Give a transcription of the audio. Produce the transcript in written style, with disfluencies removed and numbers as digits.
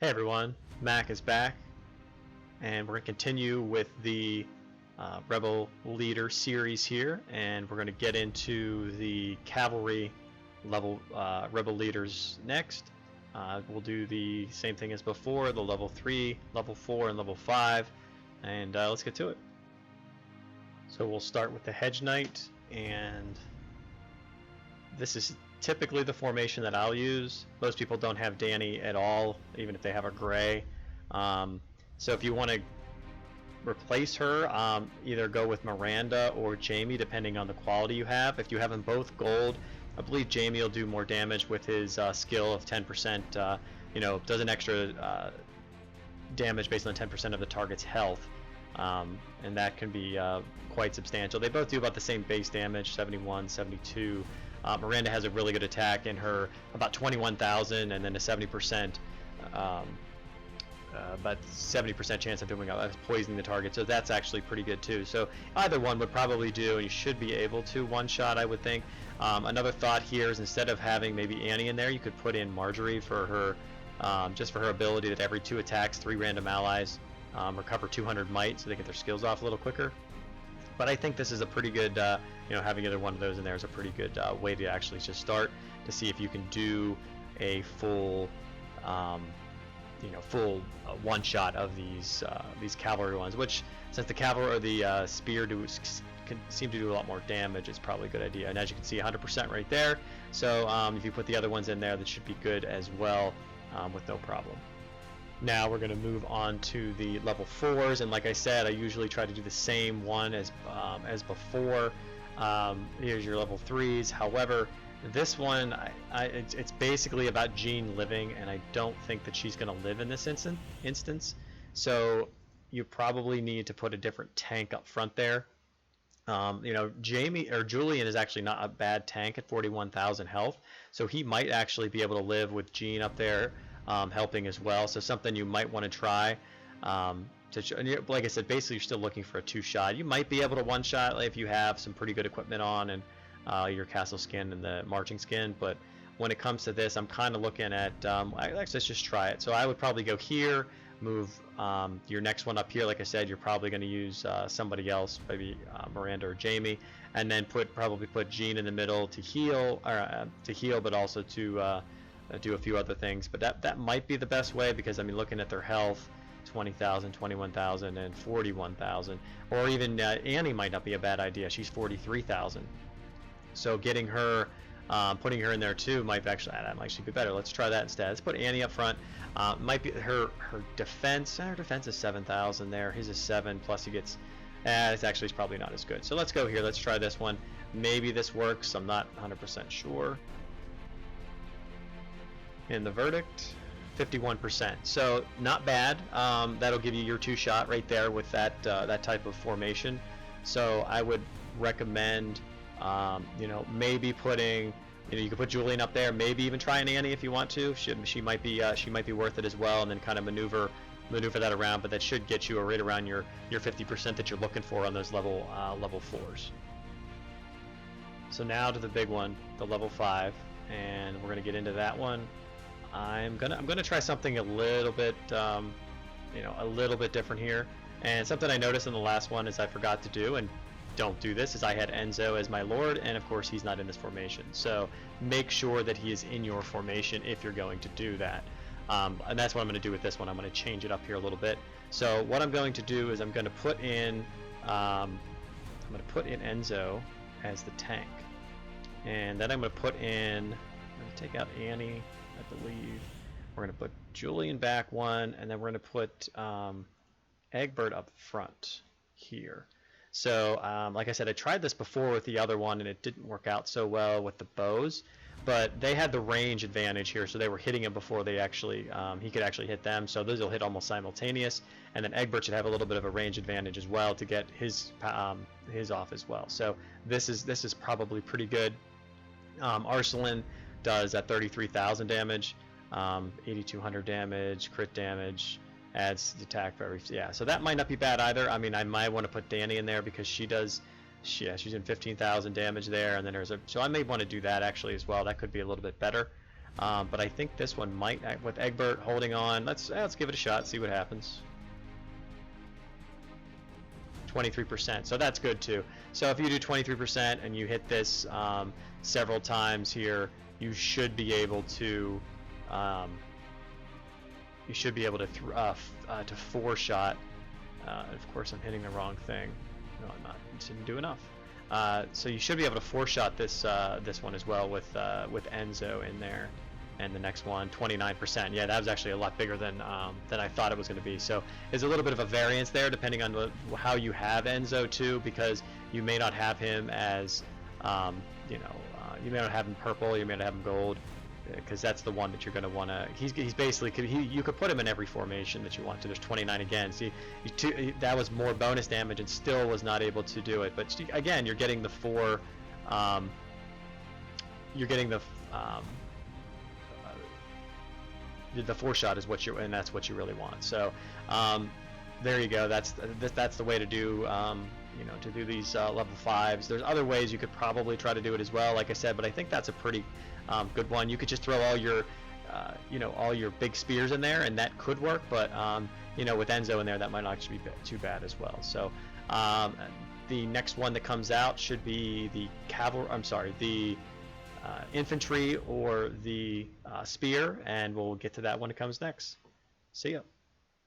Hey everyone, Mac is back, and we're going to continue with the Rebel Leader series here, and we're going to get into the cavalry level Rebel Leaders next. We'll do the same thing as before, the level 3, level 4, and level 5, and let's get to it. So we'll start with the Hedge Knight, and this is typically the formation that I'll use. Most people don't have Danny at all, even if they have a gray. So if you want to replace her, either go with Miranda or Jamie, depending on the quality you have. If you have them both gold, I believe Jamie will do more damage with his skill of 10%. Does an extra damage based on 10% of the target's health. And that can be quite substantial. They both do about the same base damage, 71, 72. Miranda has a really good attack in her, about 21,000, and then a 70%, about 70% chance of doing poisoning the target. So that's actually pretty good too. So either one would probably do, and you should be able to one-shot, I would think. Another thought here is instead of having maybe Annie in there, you could put in Marjorie for her, just for her ability that every 2 attacks, 3 random allies recover 200 might, so they get their skills off a little quicker. But I think this is a pretty good, having either one of those in there is a pretty good way to actually just start to see if you can do a full, full one-shot of these cavalry ones. Which, since the cavalry or the spear can seem to do a lot more damage, it's probably a good idea. And as you can see, 100% right there. So if you put the other ones in there, that should be good as well, with no problem. Now we're going to move on to the level 4s, and like I said, I usually try to do the same one as before. Here's your level 3s. However, this one, it's basically about Jean living, and I don't think that she's going to live in this instance. So you probably need to put a different tank up front there. Jamie or Julian is actually not a bad tank at 41,000 health, so he might actually be able to live with Jean up there. Helping as well, so something you might want to try. Like I said, basically you're still looking for a 2-shot. You might be able to one-shot if you have some pretty good equipment on and your castle skin and the marching skin, but when it comes to this, I'm kind of looking at, let's just try it. So I would probably go here, move your next one up here. Like I said, you're probably going to use somebody else, maybe Miranda or Jamie, and then probably put Jean in the middle to heal, but also to do a few other things. But that might be the best way, because I mean, looking at their health, 20,000, 21,000, and 41,000, or even Annie might not be a bad idea. She's 43,000. So getting her, putting her in there too might actually be better. Let's try that instead. Let's put Annie up front. Might be her defense. Her defense is 7,000 there. His is 7 plus he gets. It's probably not as good. So let's go here. Let's try this one. Maybe this works. I'm not 100% sure. In the verdict, 51%. So not bad. That'll give you your 2-shot right there with that type of formation. So I would recommend, maybe putting, you could put Julian up there. Maybe even try an Annie if you want to. She might be worth it as well, and then kind of maneuver that around. But that should get you right around your 50% that you're looking for on those level 4s. So now to the big one, the level 5, and we're gonna get into that one. I'm gonna try something a little bit different here, and something I noticed in the last one is I forgot to do, and don't do this, is I had Enzo as my lord, and of course he's not in this formation. So make sure that he is in your formation if you're going to do that, and that's what I'm going to do with this one. I'm going to change it up here a little bit. So what I'm going to do is I'm going to put in Enzo as the tank, and then I'm going to put in. I'm going to take out Annie. I believe we're going to put Julian back one, and then we're going to put Egbert up front here. So like I said, I tried this before with the other one, and it didn't work out so well with the bows, but they had the range advantage here, so they were hitting him before they actually he could actually hit them. So those will hit almost simultaneous, and then Egbert should have a little bit of a range advantage as well to get his off as well. So this is probably pretty good. Arsalan does at 33,000 damage, 8,200 damage, crit damage, adds the attack for every, so that might not be bad either. I mean, I might want to put Danny in there because she's in 15,000 damage there, and then so I may want to do that actually as well. That could be a little bit better. But I think this one might, with Egbert holding on. Let's give it a shot, see what happens. 23%, so that's good too. So if you do 23% and you hit this several times here, you should be able to to four-shot. Of course, I'm hitting the wrong thing. No, I'm not. I didn't do enough. So you should be able to four-shot this this one as well with Enzo in there. And the next one, 29%. Yeah, that was actually a lot bigger than I thought it was going to be. So there's a little bit of a variance there, depending on how you have Enzo too, because you may not have him as, you may not have him purple, you may not have him gold, because that's the one that you're going to want to. He's basically you could put him in every formation that you want to. There's 29 again. See, that was more bonus damage and still was not able to do it. But again, you're getting the four. You're getting the four shot is what and that's what you really want. So there you go. That's the way to do to do these level 5s. There's other ways you could probably try to do it as well, like I said, but I think that's a pretty good one. You could just throw all your all your big spears in there, and that could work. But with Enzo in there, that might not actually be too bad as well. So the next one that comes out should be the the infantry or the spear, and we'll get to that when it comes next. See ya.